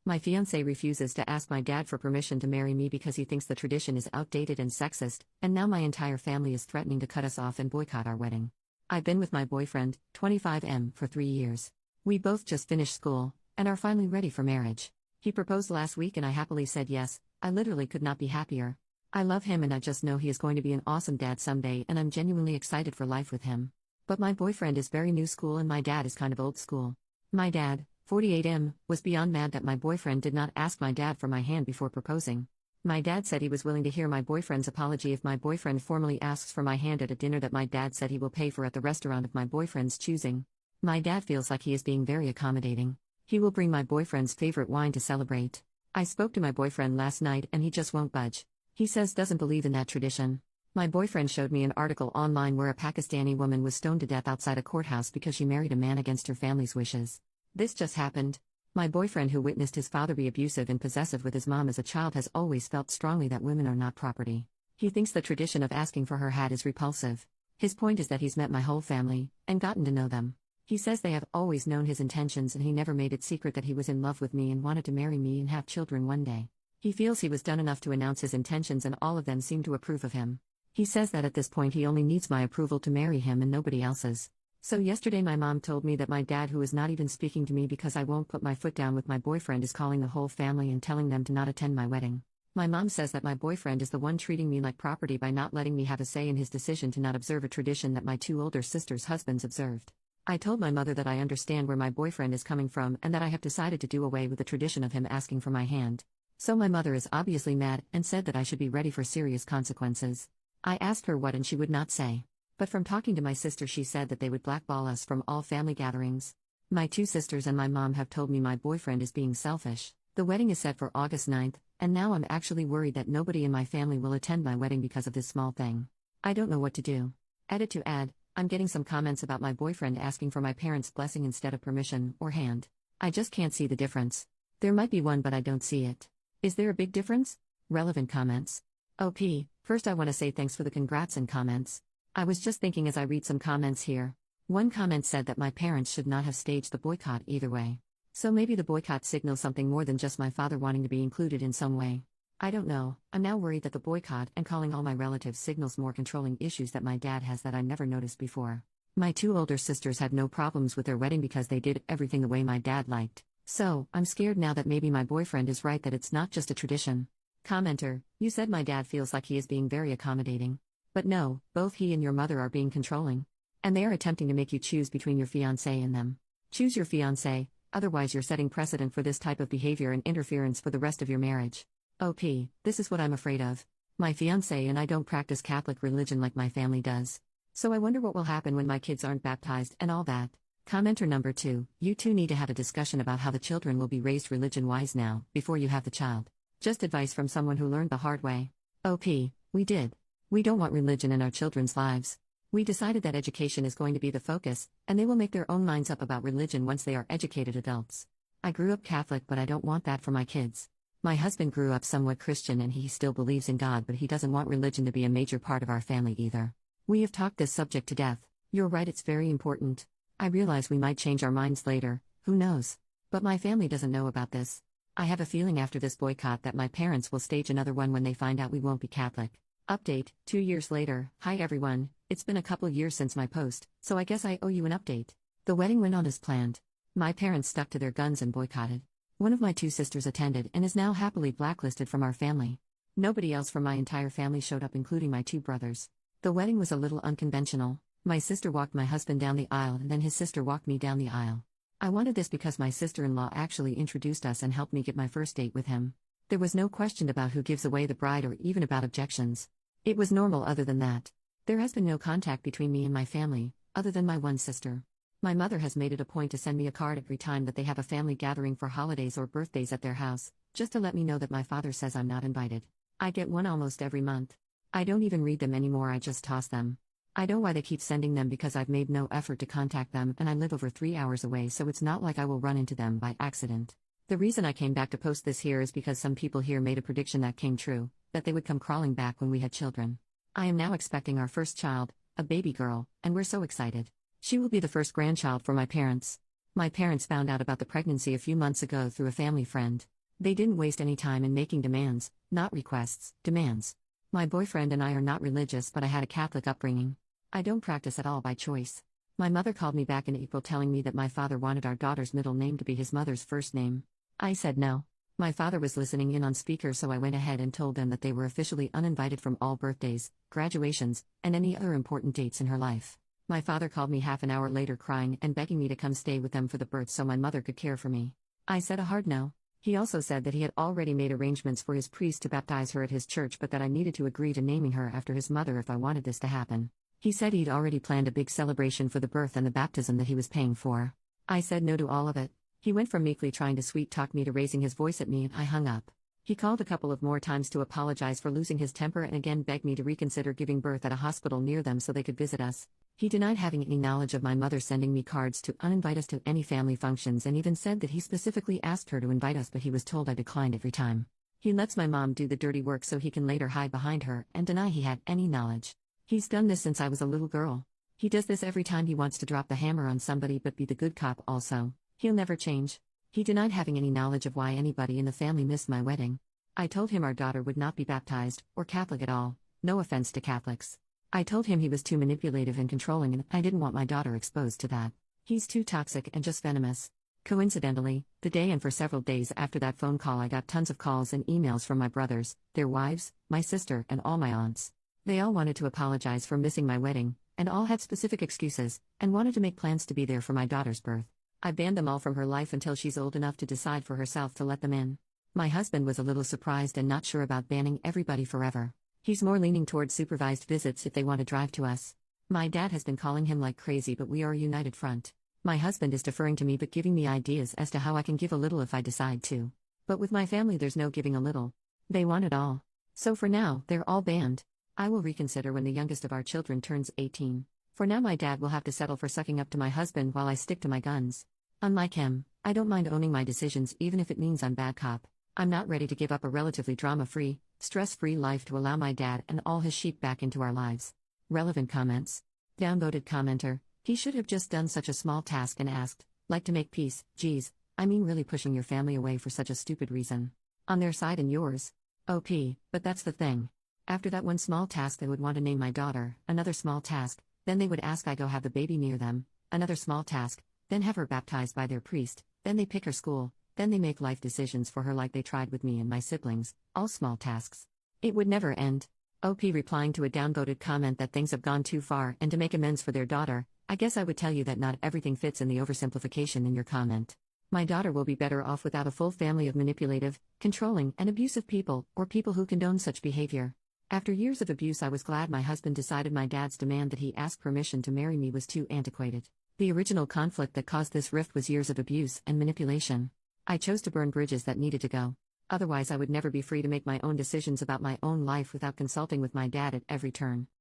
My fiancé refuses to ask my dad for permission to marry me because he thinks the tradition is outdated and sexist, and now my entire family is threatening to cut us off and boycott our wedding. I've been with my boyfriend, 25M, for 3 years. We both just finished school, and are finally ready for marriage. He proposed last week and I happily said yes. I literally could not be happier. I love him and I just know he is going to be an awesome dad someday, and I'm genuinely excited for life with him. But my boyfriend is very new school and my dad is kind of old school. My dad, 48M, was beyond mad that my boyfriend did not ask my dad for my hand before proposing. My dad said he was willing to hear my boyfriend's apology if my boyfriend formally asks for my hand at a dinner that my dad said he will pay for at the restaurant of my boyfriend's choosing. My dad feels like he is being very accommodating. He will bring my boyfriend's favorite wine to celebrate. I spoke to my boyfriend last night and he just won't budge. He says doesn't believe in that tradition. My boyfriend showed me an article online where a Pakistani woman was stoned to death outside a courthouse because she married a man against her family's wishes. This just happened. My boyfriend, who witnessed his father be abusive and possessive with his mom as a child, has always felt strongly that women are not property. He thinks the tradition of asking for her hand is repulsive. His point is that he's met my whole family and gotten to know them. He says they have always known his intentions and he never made it secret that he was in love with me and wanted to marry me and have children one day. He feels he was done enough to announce his intentions and all of them seem to approve of him. He says that at this point he only needs my approval to marry him and nobody else's. So yesterday my mom told me that my dad, who is not even speaking to me because I won't put my foot down with my boyfriend, is calling the whole family and telling them to not attend my wedding. My mom says that my boyfriend is the one treating me like property by not letting me have a say in his decision to not observe a tradition that my 2 older sisters' husbands observed. I told my mother that I understand where my boyfriend is coming from and that I have decided to do away with the tradition of him asking for my hand. So my mother is obviously mad and said that I should be ready for serious consequences. I asked her what and she would not say. But from talking to my sister, she said that they would blackball us from all family gatherings. My 2 sisters and my mom have told me my boyfriend is being selfish. The wedding is set for August 9th, and now I'm actually worried that nobody in my family will attend my wedding because of this small thing. I don't know what to do. Edit to add, I'm getting some comments about my boyfriend asking for my parents' blessing instead of permission or hand. I just can't see the difference. There might be one, but I don't see it. Is there a big difference? Relevant comments. OP, first I want to say thanks for the congrats and comments. I was just thinking as I read some comments here. One comment said that my parents should not have staged the boycott either way. So maybe the boycott signals something more than just my father wanting to be included in some way. I don't know. I'm now worried that the boycott and calling all my relatives signals more controlling issues that my dad has that I never noticed before. My 2 older sisters had no problems with their wedding because they did everything the way my dad liked. So, I'm scared now that maybe my boyfriend is right, that it's not just a tradition. Commenter, you said my dad feels like he is being very accommodating. But no, both he and your mother are being controlling. And they are attempting to make you choose between your fiancé and them. Choose your fiancé, otherwise you're setting precedent for this type of behavior and interference for the rest of your marriage. OP, this is what I'm afraid of. My fiancé and I don't practice Catholic religion like my family does. So I wonder what will happen when my kids aren't baptized and all that. Commenter number 2, you two need to have a discussion about how the children will be raised religion-wise now, before you have the child. Just advice from someone who learned the hard way. OP, we did. We don't want religion in our children's lives. We decided that education is going to be the focus, and they will make their own minds up about religion once they are educated adults. I grew up Catholic, but I don't want that for my kids. My husband grew up somewhat Christian and he still believes in God, but he doesn't want religion to be a major part of our family either. We have talked this subject to death. You're right, it's very important. I realize we might change our minds later, who knows? But my family doesn't know about this. I have a feeling after this boycott that my parents will stage another one when they find out we won't be Catholic. Update, 2 years later. Hi everyone, it's been a couple years since my post, so I guess I owe you an update. The wedding went on as planned. My parents stuck to their guns and boycotted. One of my 2 sisters attended and is now happily blacklisted from our family. Nobody else from my entire family showed up, including my 2 brothers. The wedding was a little unconventional. My sister walked my husband down the aisle and then his sister walked me down the aisle. I wanted this because my sister-in-law actually introduced us and helped me get my first date with him. There was no question about who gives away the bride or even about objections. It was normal other than that. There has been no contact between me and my family, other than my one sister. My mother has made it a point to send me a card every time that they have a family gathering for holidays or birthdays at their house, just to let me know that my father says I'm not invited. I get one almost every month. I don't even read them anymore, I just toss them. I know why they keep sending them because I've made no effort to contact them and I live over 3 hours away, so it's not like I will run into them by accident. The reason I came back to post this here is because some people here made a prediction that came true, that they would come crawling back when we had children. I am now expecting our first child, a baby girl, and we're so excited. She will be the first grandchild for my parents. My parents found out about the pregnancy a few months ago through a family friend. They didn't waste any time in making demands, not requests, demands. My boyfriend and I are not religious, but I had a Catholic upbringing. I don't practice at all by choice. My mother called me back in April telling me that my father wanted our daughter's middle name to be his mother's first name. I said no. My father was listening in on speaker, so I went ahead and told them that they were officially uninvited from all birthdays, graduations, and any other important dates in her life. My father called me half an hour later crying and begging me to come stay with them for the birth so my mother could care for me. I said a hard no. He also said that he had already made arrangements for his priest to baptize her at his church, but that I needed to agree to naming her after his mother if I wanted this to happen. He said he'd already planned a big celebration for the birth and the baptism that he was paying for. I said no to all of it. He went from meekly trying to sweet-talk me to raising his voice at me, and I hung up. He called a couple of more times to apologize for losing his temper and again begged me to reconsider giving birth at a hospital near them so they could visit us. He denied having any knowledge of my mother sending me cards to uninvite us to any family functions and even said that he specifically asked her to invite us, but he was told I declined every time. He lets my mom do the dirty work so he can later hide behind her and deny he had any knowledge. He's done this since I was a little girl. He does this every time he wants to drop the hammer on somebody but be the good cop also. He'll never change. He denied having any knowledge of why anybody in the family missed my wedding. I told him our daughter would not be baptized, or Catholic at all, no offense to Catholics. I told him he was too manipulative and controlling and I didn't want my daughter exposed to that. He's too toxic and just venomous. Coincidentally, the day and for several days after that phone call I got tons of calls and emails from my brothers, their wives, my sister, and all my aunts. They all wanted to apologize for missing my wedding, and all had specific excuses, and wanted to make plans to be there for my daughter's birth. I banned them all from her life until she's old enough to decide for herself to let them in. My husband was a little surprised and not sure about banning everybody forever. He's more leaning towards supervised visits if they want to drive to us. My dad has been calling him like crazy, but we are a united front. My husband is deferring to me but giving me ideas as to how I can give a little if I decide to. But with my family there's no giving a little. They want it all. So for now, they're all banned. I will reconsider when the youngest of our children turns 18. For now my dad will have to settle for sucking up to my husband while I stick to my guns. Unlike him, I don't mind owning my decisions even if it means I'm bad cop. I'm not ready to give up a relatively drama-free, stress-free life to allow my dad and all his sheep back into our lives. Relevant comments. Downvoted commenter, he should have just done such a small task and asked, like to make peace, geez, I mean really pushing your family away for such a stupid reason. On their side and yours. OP, but that's the thing. After that one small task they would want to name my daughter, another small task, then they would ask I go have the baby near them, another small task, then have her baptized by their priest, then they pick her school, then they make life decisions for her like they tried with me and my siblings, all small tasks. It would never end. OP replying to a downvoted comment that things have gone too far and to make amends for their daughter, I guess I would tell you that not everything fits in the oversimplification in your comment. My daughter will be better off without a full family of manipulative, controlling, and abusive people, or people who condone such behavior. After years of abuse I was glad my husband decided my dad's demand that he ask permission to marry me was too antiquated. The original conflict that caused this rift was years of abuse and manipulation. I chose to burn bridges that needed to go. Otherwise I would never be free to make my own decisions about my own life without consulting with my dad at every turn.